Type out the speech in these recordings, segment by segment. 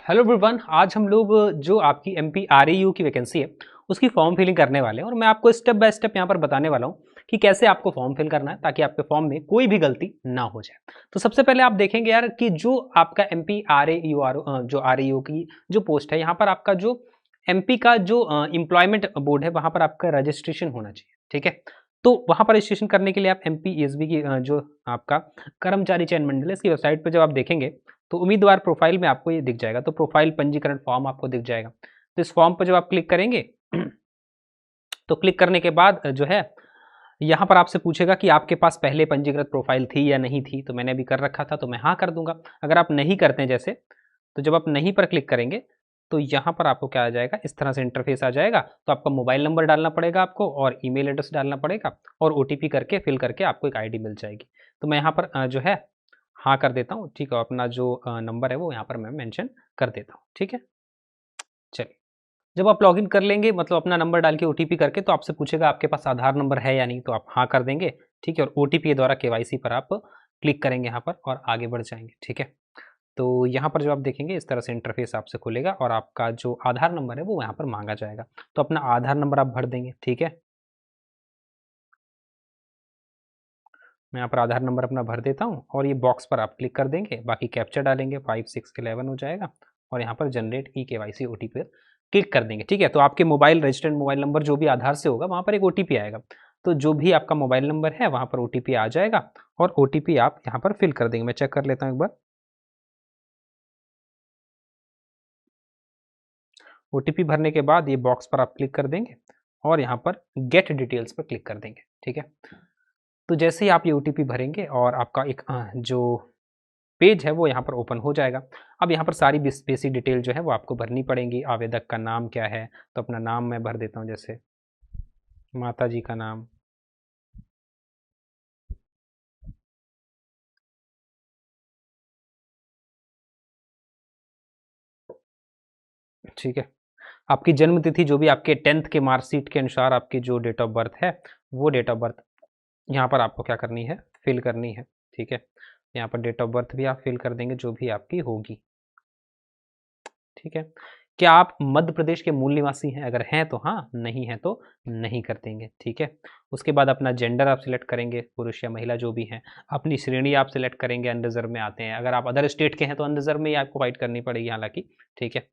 Hello everyone, आज हम लोग जो आपकी एमपी आरईयू की वैकेंसी है उसकी फॉर्म फिलिंग करने वाले हैं और मैं आपको स्टेप बाय स्टेप यहाँ पर बताने वाला हूँ कि कैसे आपको फॉर्म फिल करना है ताकि आपके फॉर्म में कोई भी गलती ना हो जाए। तो सबसे पहले आप देखेंगे यार कि जो आपका एमपी आरईयू जो आरईयू की जो पोस्ट है यहाँ पर आपका जो एमपी का जो एम्प्लॉयमेंट बोर्ड है वहाँ पर आपका रजिस्ट्रेशन होना चाहिए। ठीक है, तो वहाँ पर रजिस्ट्रेशन करने के लिए आप एमपीईएसबी की जो आपका कर्मचारी चयन मंडल है इसकी वेबसाइट पर जब आप देखेंगे तो उम्मीदवार प्रोफाइल में आपको ये दिख जाएगा। तो प्रोफाइल पंजीकरण फॉर्म आपको दिख जाएगा। तो इस फॉर्म पर जब आप क्लिक करेंगे तो क्लिक करने के बाद जो है यहाँ पर आपसे पूछेगा कि आपके पास पहले पंजीकृत प्रोफाइल थी या नहीं थी। तो मैंने अभी कर रखा था तो मैं हाँ कर दूंगा। अगर आप नहीं करते हैं जैसे, तो जब आप नहीं पर क्लिक करेंगे तो यहाँ पर आपको क्या आ जाएगा, इस तरह से इंटरफेस आ जाएगा। तो आपका मोबाइल नंबर डालना पड़ेगा आपको और ईमेल एड्रेस डालना पड़ेगा और ओटीपी करके फिल करके आपको एक आईडी मिल जाएगी। तो मैं यहाँ पर जो है हाँ कर देता हूँ। ठीक है, अपना जो नंबर है वो यहाँ पर मैं मेंशन कर देता हूँ। ठीक है, चलिए जब आप लॉगिन कर लेंगे मतलब अपना नंबर डाल के ओटीपी करके, तो आपसे पूछेगा आपके पास आधार नंबर है या नहीं, तो आप हाँ कर देंगे। ठीक है, और ओटीपी के द्वारा केवाईसी पर आप क्लिक करेंगे यहाँ पर और आगे बढ़ जाएंगे। ठीक है, तो यहाँ पर जो आप देखेंगे इस तरह से इंटरफेस आपसे खुलेगा और आपका जो आधार नंबर है वो यहाँ पर मांगा जाएगा। तो अपना आधार नंबर आप भर देंगे। ठीक है, मैं यहाँ पर आधार नंबर अपना भर देता हूँ और ये बॉक्स पर आप क्लिक कर देंगे। बाकी कैप्चा डालेंगे 5611 हो जाएगा और यहाँ पर जनरेट ई केवाईसी ओटीपी पर क्लिक कर देंगे। ठीक है, तो आपके मोबाइल रजिस्टर्ड मोबाइल नंबर जो भी आधार से होगा वहाँ पर एक ओटीपी आएगा। तो जो भी आपका मोबाइल नंबर है वहाँ पर ओटीपी आ जाएगा और ओटीपी आप यहाँ पर फिल कर देंगे। मैं चेक कर लेता हूँ एक बार। ओटीपी भरने के बाद ये बॉक्स पर आप क्लिक कर देंगे और यहाँ पर गेट डिटेल्स पर क्लिक कर देंगे। ठीक है, तो जैसे ही आप ये ओटीपी भरेंगे और आपका एक जो पेज है वो यहाँ पर ओपन हो जाएगा। अब यहाँ पर सारी बेसिक डिटेल जो है वो आपको भरनी पड़ेंगी। आवेदक का नाम क्या है, तो अपना नाम मैं भर देता हूँ, जैसे माता जी का नाम। ठीक है, आपकी जन्म तिथि जो भी आपके 10th के मार्कशीट के अनुसार आपकी जो डेट ऑफ बर्थ है वो डेट ऑफ बर्थ यहाँ पर आपको क्या करनी है, फिल करनी है। ठीक है, यहाँ पर डेट ऑफ बर्थ भी आप फिल कर देंगे जो भी आपकी होगी। ठीक है, क्या आप मध्य प्रदेश के मूल निवासी हैं? अगर हैं तो हाँ, नहीं है तो नहीं कर देंगे। ठीक है, उसके बाद अपना जेंडर आप सिलेक्ट करेंगे, पुरुष या महिला जो भी हैं। अपनी श्रेणी आप सिलेक्ट करेंगे, अनरिजर्व में आते हैं। अगर आप अदर स्टेट के हैं तो अनरिजर्व में ही आपको फाइट करनी पड़ेगी हालांकि। ठीक है,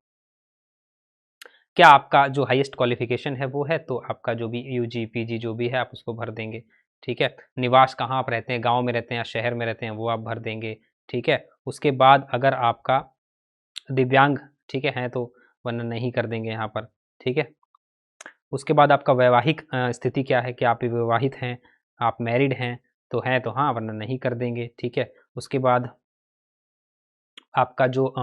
क्या आपका जो हाईएस्ट क्वालिफिकेशन है वो है, तो आपका जो भी यूजी पीजी जो भी है आप उसको भर देंगे। ठीक है, निवास कहाँ आप रहते हैं, गांव में रहते हैं या शहर में रहते हैं, वो आप भर देंगे। ठीक है, उसके बाद अगर आपका दिव्यांग ठीक है तो वरना नहीं कर देंगे यहाँ पर। ठीक है, उसके बाद आपका वैवाहिक स्थिति क्या है, क्या आप विवाहित हैं, आप मैरिड हैं, तो हैं तो हाँ वरना नहीं कर देंगे। ठीक है, उसके बाद आपका जो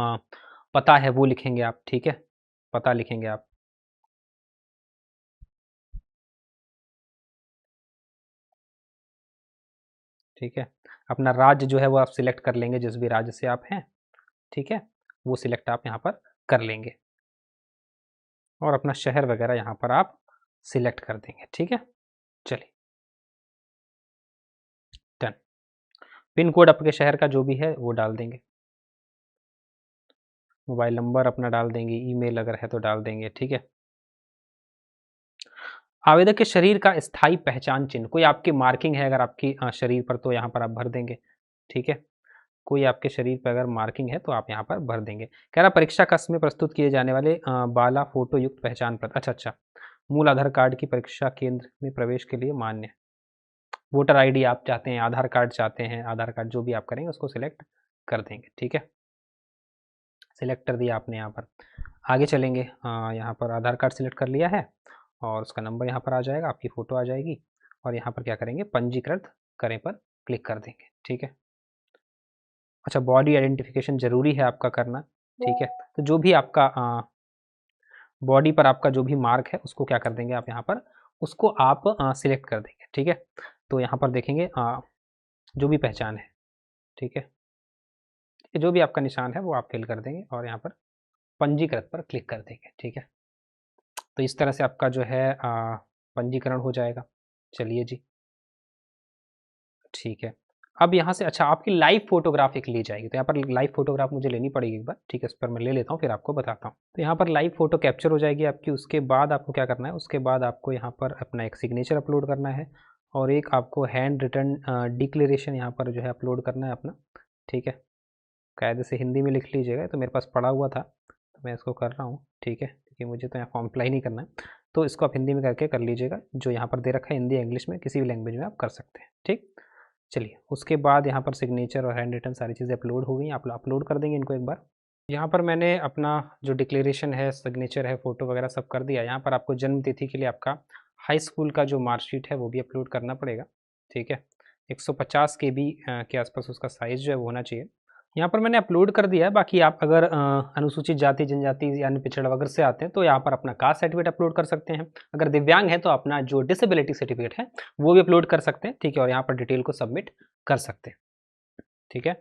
पता है वो लिखेंगे आप। ठीक है, पता लिखेंगे आप। ठीक है, अपना राज्य जो है वो आप सिलेक्ट कर लेंगे, जिस भी राज्य से आप हैं। ठीक है, वो सिलेक्ट आप यहाँ पर कर लेंगे और अपना शहर वगैरह यहाँ पर आप सिलेक्ट कर देंगे। ठीक है, चलिए डन। पिन कोड आपके शहर का जो भी है वो डाल देंगे, मोबाइल नंबर अपना डाल देंगे, ईमेल अगर है तो डाल देंगे। ठीक है, आवेदक के शरीर का स्थायी पहचान चिन्ह, कोई आपकी मार्किंग है अगर आपकी शरीर पर, तो यहाँ पर आप भर देंगे। ठीक है, कोई आपके शरीर पर अगर मार्किंग है तो आप यहाँ पर भर देंगे। कह रहा परीक्षा कक्ष में प्रस्तुत किए जाने वाले बाला फोटो युक्त पहचान पत्र। अच्छा अच्छा, मूल आधार कार्ड की परीक्षा केंद्र में प्रवेश के लिए मान्य। वोटर आईडी आप चाहते हैं, आधार कार्ड चाहते हैं, आधार कार्ड जो भी आप करेंगे उसको सिलेक्ट कर देंगे। ठीक है, सिलेक्ट कर दिया आपने। यहाँ पर आगे चलेंगे। यहाँ पर आधार कार्ड सिलेक्ट कर लिया है और उसका नंबर यहाँ पर आ जाएगा, आपकी फ़ोटो आ जाएगी और यहाँ पर क्या करेंगे, पंजीकृत करें पर क्लिक कर देंगे। ठीक है, अच्छा बॉडी आइडेंटिफिकेशन ज़रूरी है आपका करना। ठीक है, तो जो भी आपका बॉडी पर आपका जो भी मार्क है उसको क्या कर देंगे आप यहाँ पर, उसको आप सिलेक्ट कर देंगे। ठीक है, तो यहाँ पर देखेंगे जो भी पहचान है। ठीक है, जो भी आपका निशान है वो आप फिल कर देंगे और यहाँ पर पंजीकृत पर क्लिक कर देंगे। ठीक है, तो इस तरह से आपका जो है पंजीकरण हो जाएगा। चलिए जी, ठीक है, अब यहाँ से अच्छा आपकी लाइव फोटोग्राफ एक ली जाएगी, तो यहाँ पर लाइव फोटोग्राफ मुझे लेनी पड़ेगी एक बार, ठीक है, इस पर मैं ले लेता हूँ फिर आपको बताता हूँ। तो यहाँ पर लाइव फोटो कैप्चर हो जाएगी आपकी। उसके बाद आपको क्या करना है, उसके बाद आपको यहाँ पर अपना एक सिग्नेचर अपलोड करना है और एक आपको हैंड रिटन डिक्लेरेशन यहाँ पर जो है अपलोड करना है अपना, ठीक है। कायदे से हिंदी में लिख लीजिएगा, तो मेरे पास पड़ा हुआ था तो मैं इसको कर रहा हूँ, ठीक है, क्योंकि मुझे तो यहाँ फॉर्म अप्लाई नहीं करना है, तो इसको आप हिंदी में करके कर लीजिएगा। जो यहाँ पर दे रखा है हिंदी इंग्लिश में किसी भी लैंग्वेज में आप कर सकते हैं, ठीक। चलिए उसके बाद यहाँ पर सिग्नेचर और हैंड रिटन सारी चीज़ें अपलोड हो गई, आप अपलोड कर देंगे इनको एक बार। यहाँ पर मैंने अपना जो डिक्लेरेशन है, सिग्नेचर है, फ़ोटो वगैरह सब कर दिया। यहाँ पर आपको जन्म तिथि के लिए आपका हाई स्कूल का जो मार्कशीट है वो भी अपलोड करना पड़ेगा, ठीक है। 150 KB के आसपास उसका साइज़ जो है वो होना चाहिए। यहाँ पर मैंने अपलोड कर दिया है। बाकी आप अगर अनुसूचित जाति जनजाति यानी पिछड़ा वर्ग से आते हैं तो यहाँ पर अपना कास्ट सर्टिफिकेट अपलोड कर सकते हैं। अगर दिव्यांग है तो अपना जो डिसेबिलिटी सर्टिफिकेट है वो भी अपलोड कर सकते हैं, ठीक है। और यहाँ पर डिटेल को सबमिट कर सकते हैं, ठीक है।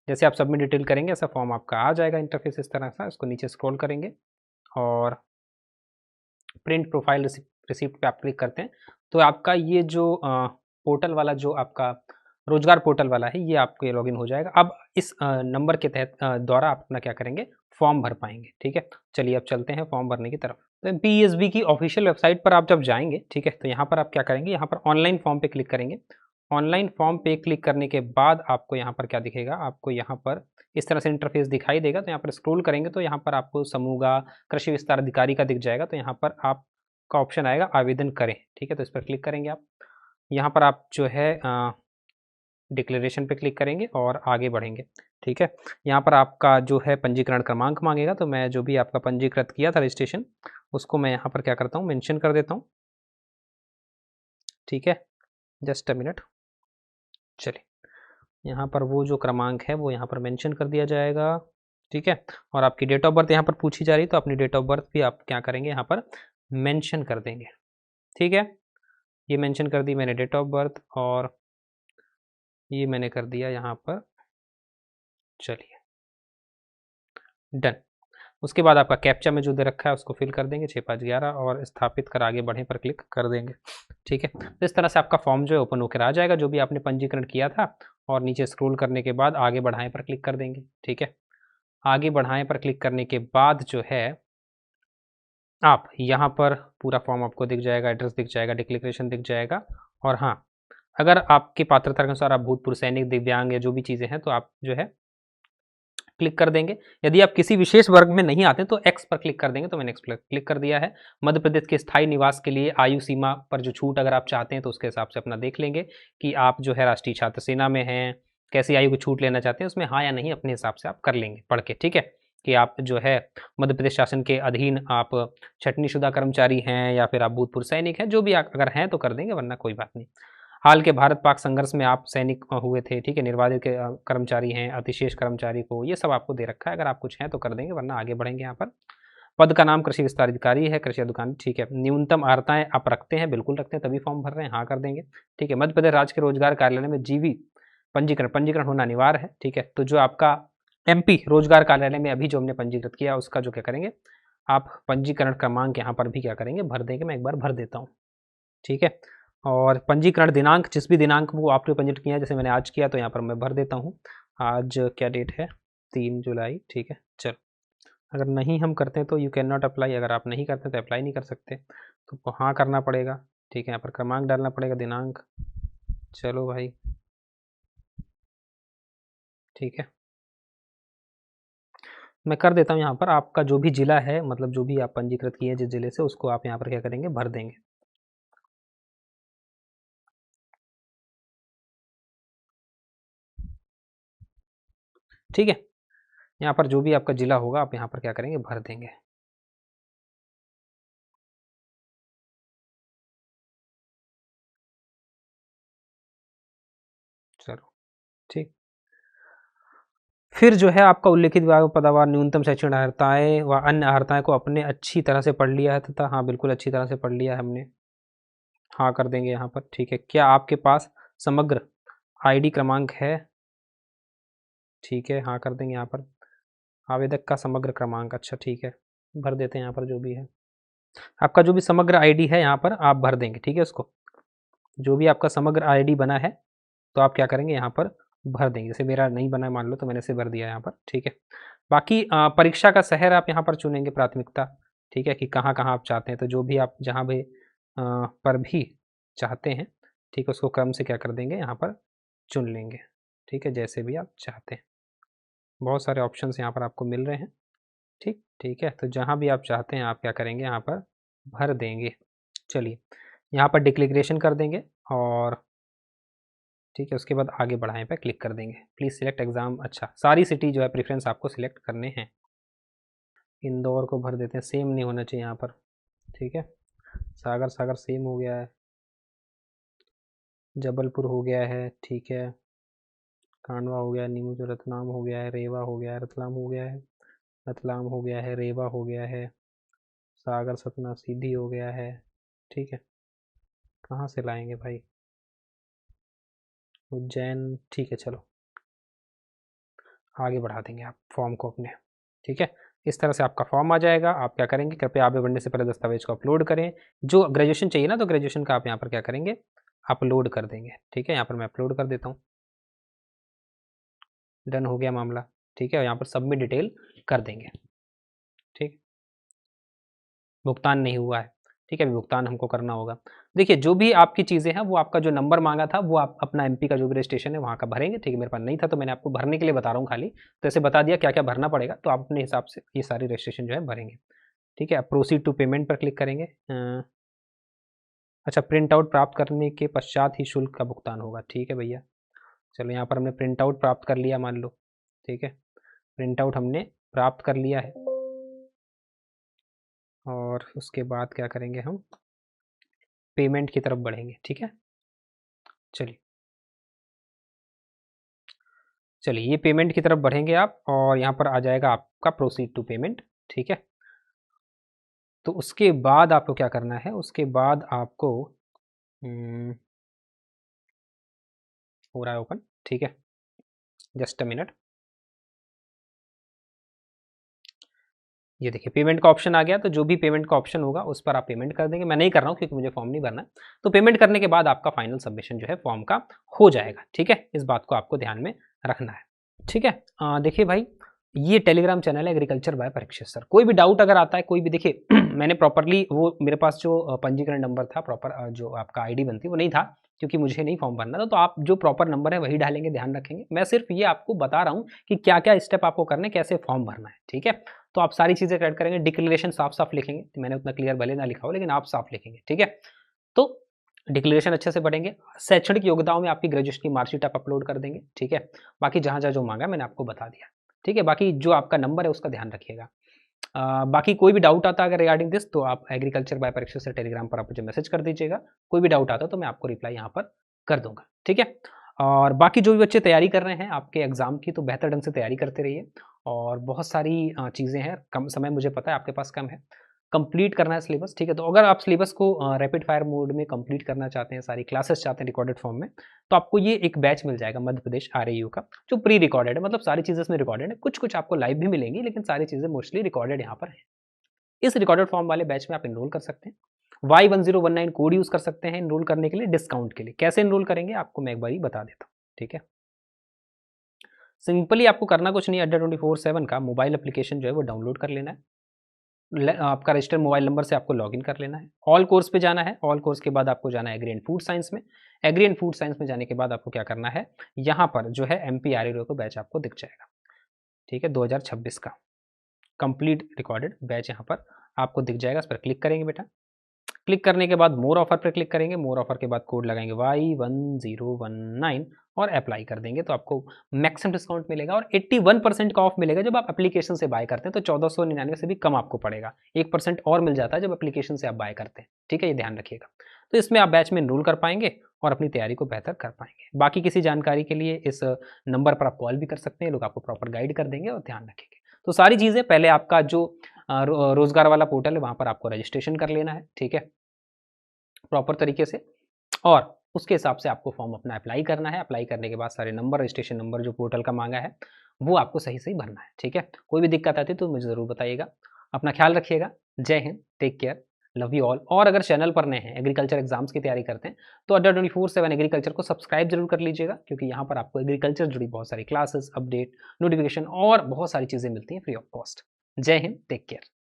जैसे आप सबमिट डिटेल करेंगे ऐसा फॉर्म आपका आ जाएगा इंटरफेस इस तरह सा। इसको नीचे स्क्रॉल करेंगे और प्रिंट प्रोफाइल रिसिप्ट पे आप क्लिक करते हैं तो आपका ये जो पोर्टल वाला जो आपका रोजगार पोर्टल वाला है ये आपके लॉगिन हो जाएगा। अब इस नंबर के तहत द्वारा आप अपना क्या करेंगे, फॉर्म भर पाएंगे, ठीक है। चलिए अब चलते हैं फॉर्म भरने की तरफ। तो PSB की ऑफिशियल वेबसाइट पर आप जब जाएंगे, ठीक है, तो यहाँ पर आप क्या करेंगे, यहाँ पर ऑनलाइन फॉर्म पे क्लिक करेंगे। ऑनलाइन फॉर्म पे क्लिक करने के बाद आपको यहाँ पर क्या दिखेगा, आपको यहाँ पर इस तरह से इंटरफेस दिखाई देगा। तो यहाँ पर स्क्रॉल करेंगे तो यहाँ पर आपको समूह कृषि विस्तार अधिकारी का दिख जाएगा। तो यहाँ पर आपका ऑप्शन आएगा आवेदन करें, ठीक है। तो इस पर क्लिक करेंगे आप। यहाँ पर आप जो है डिक्लेरेशन पे क्लिक करेंगे और आगे बढ़ेंगे, ठीक है। यहाँ पर आपका जो है पंजीकरण क्रमांक मांगेगा। तो मैं जो भी आपका पंजीकृत किया था रजिस्ट्रेशन उसको मैं यहाँ पर क्या करता हूँ, मेंशन कर देता हूँ, ठीक है। Just a minute. चलिए यहाँ पर वो जो क्रमांक है वो यहाँ पर मेंशन कर दिया जाएगा, ठीक है। और आपकी डेट ऑफ बर्थ यहाँ पर पूछी जा रही है तो अपनी डेट ऑफ बर्थ भी आप क्या करेंगे, यहाँ पर मेंशन कर देंगे, ठीक है। ये मेंशन कर दी मैंने डेट ऑफ बर्थ और ये मैंने कर दिया यहाँ पर। चलिए डन। उसके बाद आपका कैप्चा में जो दे रखा है उसको फिल कर देंगे 6511 और स्थापित कर आगे बढ़े पर क्लिक कर देंगे, ठीक है। तो इस तरह से आपका फॉर्म जो है ओपन होकर आ जाएगा, जो भी आपने पंजीकरण किया था। और नीचे स्क्रॉल करने के बाद आगे बढ़ाएं पर क्लिक कर देंगे, ठीक है। आगे बढ़ाएं पर क्लिक करने के बाद जो है आप यहाँ पर पूरा फॉर्म आपको दिख जाएगा, एड्रेस दिख जाएगा, डिक्लेरेशन दिख जाएगा। और हाँ, अगर आपकी पात्रता के अनुसार आप भूतपूर्व सैनिक, दिव्यांग या जो भी चीज़ें हैं तो आप जो है क्लिक कर देंगे। यदि आप किसी विशेष वर्ग में नहीं आते तो एक्स पर क्लिक कर देंगे। तो मैंने एक्स पर क्लिक कर दिया है। मध्य प्रदेश के स्थायी निवास के लिए आयु सीमा पर जो छूट अगर आप चाहते हैं तो उसके हिसाब से अपना देख लेंगे कि आप जो है राष्ट्रीय छात्र सेना में हैं, कैसी आयु की छूट लेना चाहते हैं, उसमें हाँ या नहीं अपने हिसाब से आप कर लेंगे पढ़ के, ठीक है। कि आप जो है मध्य प्रदेश शासन के अधीन आप छटनीशुदा कर्मचारी हैं या फिर आप भूतपूर्व सैनिक हैं, जो भी आप अगर हैं तो कर देंगे, वरना कोई बात नहीं। हाल के भारत पाक संघर्ष में आप सैनिक हुए थे, ठीक है, निर्वाधित के कर्मचारी हैं, अतिशेष कर्मचारी को, ये सब आपको दे रखा है। अगर आप कुछ हैं तो कर देंगे, वरना आगे बढ़ेंगे। यहाँ पर पद का नाम कृषि विस्तार अधिकारी है, कृषि अधिकारी, ठीक है। न्यूनतम अर्हताएं आप रखते हैं, बिल्कुल रखते हैं तभी फॉर्म भर रहे हैं, हाँ कर देंगे, ठीक है। मध्य प्रदेश राज्य के रोजगार कार्यालय में जीवी पंजीकरण होना अनिवार्य है, ठीक है। तो जो आपका MP रोजगार कार्यालय में अभी जो हमने पंजीकृत किया उसका जो क्या करेंगे, आप पंजीकरण क्रमांक यहाँ पर भी क्या करेंगे, भर देंगे। मैं एक बार भर देता हूँ, ठीक है। और पंजीकरण दिनांक जिस भी दिनांक वो आपने पंजीकृत किया है, जैसे मैंने आज किया तो यहाँ पर मैं भर देता हूँ। आज क्या डेट है, 3 जुलाई, ठीक है। चलो अगर नहीं हम करते हैं तो यू कैन नॉट अप्लाई, अगर आप नहीं करते तो अप्लाई नहीं कर सकते, तो हाँ करना पड़ेगा, ठीक है। यहाँ पर क्रमांक डालना पड़ेगा, दिनांक, चलो भाई, ठीक है। मैं कर देता हूँ यहाँ पर। आपका जो भी जिला है, मतलब जो भी आप पंजीकृत किए जिस जिले से, उसको आप यहाँ पर क्या करेंगे, भर देंगे, ठीक है। यहाँ पर जो भी आपका जिला होगा आप यहाँ पर क्या करेंगे, भर देंगे। चलो ठीक। फिर जो है आपका उल्लेखित विभाग पदवार न्यूनतम शैक्षणिक अर्हताएं व अन्य अर्हताएं को अपने अच्छी तरह से पढ़ लिया है तथा, हाँ बिल्कुल अच्छी तरह से पढ़ लिया है हमने, हाँ कर देंगे यहाँ पर, ठीक है। क्या आपके पास समग्र ID क्रमांक है, ठीक है, हाँ कर देंगे यहाँ पर। आवेदक का समग्र क्रमांक, अच्छा ठीक है, भर देते हैं यहाँ पर जो भी है। आपका जो भी समग्र ID है यहाँ पर आप भर देंगे, ठीक है। उसको जो भी आपका समग्र ID बना है तो आप क्या करेंगे यहाँ पर भर देंगे। जैसे मेरा नहीं बना मान लो तो मैंने इसे भर दिया यहाँ पर, ठीक है। बाकी परीक्षा का शहर आप यहाँ पर चुनेंगे प्राथमिकता, ठीक है, कि कहाँ कहाँ आप चाहते हैं। तो जो भी आप जहाँ भी पर भी चाहते हैं, ठीक है, उसको क्रम से क्या कर देंगे यहाँ पर चुन लेंगे, ठीक है, जैसे भी आप चाहते हैं। बहुत सारे ऑप्शंस यहाँ पर आपको मिल रहे हैं, ठीक है। तो जहाँ भी आप चाहते हैं आप क्या करेंगे यहाँ पर भर देंगे। चलिए यहाँ पर डिक्लेरेशन कर देंगे और ठीक है, उसके बाद आगे बढ़ाएं पे क्लिक कर देंगे। Please select exam. अच्छा, सारी सिटी जो है प्रेफरेंस आपको सिलेक्ट करने हैं। इंदौर को भर देते हैं, सेम नहीं होना चाहिए यहाँ पर, ठीक है। सागर सागर सेम हो गया है, जबलपुर हो गया है, ठीक है, कांडवा हो गया है, नीमच रतलाम हो गया है, रेवा हो गया है, रतलाम हो गया है, रतलाम हो गया है, रेवा हो गया है, सागर सतना सीधी हो गया है, ठीक है। कहाँ से लाएंगे भाई, उज्जैन, ठीक है। चलो आगे बढ़ा देंगे आप फॉर्म को अपने, ठीक है। इस तरह से आपका फॉर्म आ जाएगा। आप क्या करेंगे, कृपया आगे बढ़ने से पहले दस्तावेज को अपलोड करें। जो ग्रेजुएशन चाहिए ना, तो ग्रेजुएशन का आप यहाँ पर क्या करेंगे, अपलोड कर देंगे, ठीक है। यहाँ पर मैं अपलोड कर देता हूँ, डन हो गया मामला, ठीक है। यहाँ पर सबमिट डिटेल कर देंगे, ठीक। भुगतान नहीं हुआ है, ठीक है, अभी भुगतान हमको करना होगा। देखिए जो भी आपकी चीज़ें हैं वो आपका जो नंबर मांगा था वो आप अपना एमपी का जो भी रजिस्ट्रेशन है वहाँ का भरेंगे, ठीक है। मेरे पास नहीं था तो मैंने आपको भरने के लिए बता रहा हूँ खाली, तो ऐसे बता दिया क्या क्या भरना पड़ेगा, तो आप अपने हिसाब से ये सारी रजिस्ट्रेशन जो है भरेंगे, ठीक है। अब प्रोसीड टू पेमेंट पर क्लिक करेंगे। अच्छा, प्रिंट आउट प्राप्त करने के पश्चात ही शुल्क का भुगतान होगा, ठीक है भैया। चलो यहाँ पर हमने प्रिंट आउट प्राप्त कर लिया मान लो, ठीक है, प्रिंट आउट हमने प्राप्त कर लिया है। और उसके बाद क्या करेंगे, हम पेमेंट की तरफ बढ़ेंगे, ठीक है। चलिए चलिए ये पेमेंट की तरफ बढ़ेंगे आप, और यहाँ पर आ जाएगा आपका प्रोसीड टू पेमेंट, ठीक है। तो उसके बाद आपको क्या करना है, उसके बाद आपको हो रहा है ओपन, ठीक है, जस्ट अ मिनट। ये देखिए पेमेंट का ऑप्शन आ गया, तो जो भी पेमेंट का ऑप्शन होगा उस पर आप पेमेंट कर देंगे। मैं नहीं कर रहा हूँ क्योंकि मुझे फॉर्म नहीं भरना है। तो पेमेंट करने के बाद आपका फाइनल सबमिशन जो है फॉर्म का हो जाएगा, ठीक है। इस बात को आपको ध्यान में रखना है, ठीक है। देखिए भाई, ये टेलीग्राम चैनल है एग्रीकल्चर बाय परीक्षित सर। कोई भी डाउट अगर आता है, कोई भी, देखिए मैंने प्रॉपरली वो मेरे पास जो पंजीकरण नंबर था, प्रॉपर जो आपका आईडी बनती वो नहीं था, क्योंकि मुझे नहीं फॉर्म भरना था। तो आप जो प्रॉपर नंबर है वही डालेंगे, ध्यान रखेंगे। मैं सिर्फ ये आपको बता रहा हूँ कि क्या क्या स्टेप आपको करने, कैसे फॉर्म भरना है, ठीक है। तो आप सारी चीज़ें करेक्ट करेंगे, डिक्लेरेशन साफ साफ लिखेंगे। मैंने उतना क्लियर भले ना लिखा हो, लेकिन आप साफ लिखेंगे, ठीक है। तो डिक्लेरेशन अच्छे से पढ़ेंगे। शैक्षणिक योग्यताओं में आपकी ग्रेजुएशन की मार्कशीट आप अपलोड कर देंगे, ठीक है। बाकी जहाँ जहाँ जो मांगा मैंने आपको बता दिया, ठीक है। बाकी जो आपका नंबर है उसका ध्यान रखिएगा। बाकी कोई भी डाउट आता है अगर रिगार्डिंग दिस, तो आप agriculture by Parikshit sir Telegram पर आप मुझे मैसेज कर दीजिएगा। कोई भी डाउट आता है तो मैं आपको रिप्लाई यहाँ पर कर दूंगा, ठीक है। और बाकी जो भी बच्चे तैयारी कर रहे हैं आपके एग्जाम की, तो बेहतर ढंग से तैयारी करते रहिए। और बहुत सारी चीज़ें हैं, कम समय मुझे पता है आपके पास कम है, कंप्लीट करना है सिलेबस, ठीक है। तो अगर आप सिलेबस को रैपिड फायर मोड में कंप्लीट करना चाहते हैं, सारी क्लासेस चाहते हैं रिकॉर्डेड फॉर्म में, तो आपको ये एक बैच मिल जाएगा मध्य प्रदेश आरएयू का, जो प्री रिकॉर्डेड है। मतलब सारी चीज़ें इसमें रिकॉर्डेड है, कुछ कुछ आपको लाइव भी मिलेंगी, लेकिन सारी चीज़ें मोस्टली रिकॉर्डेड यहाँ पर है। इस रिकॉर्डेड फॉर्म वाले बैच में आप इनरोल कर सकते हैं। Y1019 कोड यूज़ कर सकते हैं इनरोल करने के लिए, डिस्काउंट के लिए। कैसे इनरोल करेंगे आपको मैं एक बार बता देता हूँ, ठीक है। सिंपली आपको करना कुछ नहीं, अड्डा 24/7 का मोबाइल एप्लीकेशन जो है वो डाउनलोड कर लेना है। आपका रजिस्टर मोबाइल नंबर से आपको लॉगिन कर लेना है। ऑल कोर्स पे जाना है। ऑल कोर्स के बाद आपको जाना है एग्री एंड फूड साइंस में। एग्री एंड फूड साइंस में जाने के बाद आपको क्या करना है, यहाँ पर जो है MPRA का बैच आपको दिख जाएगा, ठीक है, 2026 का कंप्लीट रिकॉर्डेड बैच यहाँ पर आपको दिख जाएगा। इस पर क्लिक करेंगे बेटा। क्लिक करने के बाद मोर ऑफर पर क्लिक करेंगे। मोर ऑफर के बाद कोड लगाएंगे Y1019 और अप्लाई कर देंगे, तो आपको मैक्सिमम डिस्काउंट मिलेगा और 81% का ऑफ मिलेगा जब आप एप्लीकेशन से बाय करते हैं। तो 1499 से भी कम आपको पड़ेगा, 1% और मिल जाता है जब एप्लीकेशन से आप बाय करते हैं, ठीक है। ये ध्यान रखिएगा। तो इसमें आप बैच में इनरोल कर पाएंगे और अपनी तैयारी को बेहतर कर पाएंगे। बाकी किसी जानकारी के लिए इस नंबर पर आप कॉल भी कर सकते हैं, लोग आपको प्रॉपर गाइड कर देंगे और ध्यान रखेंगे। तो सारी चीज़ें पहले आपका जो रोजगार वाला पोर्टल है वहाँ पर आपको रजिस्ट्रेशन कर लेना है, ठीक है, प्रॉपर तरीके से। और उसके हिसाब से आपको फॉर्म अपना अप्लाई करना है। अप्लाई करने के बाद सारे नंबर, रजिस्ट्रेशन नंबर जो पोर्टल का मांगा है वो आपको सही सही भरना है, ठीक है। कोई भी दिक्कत आती है तो मुझे ज़रूर बताइएगा। अपना ख्याल रखिएगा। Jai Hind, take care, love you all. और अगर चैनल पर नए हैं, एग्रीकल्चर एग्जाम्स की तैयारी करते हैं, तो अड्डा 24/7 एग्रीकल्चर को सब्सक्राइब जरूर कर लीजिएगा, क्योंकि यहाँ पर आपको एग्रीकल्चर जुड़ी बहुत सारी क्लासेस, अपडेट, नोटिफिकेशन और बहुत सारी चीज़ें मिलती हैं फ्री ऑफ कॉस्ट। जय हिंद, टेक केयर।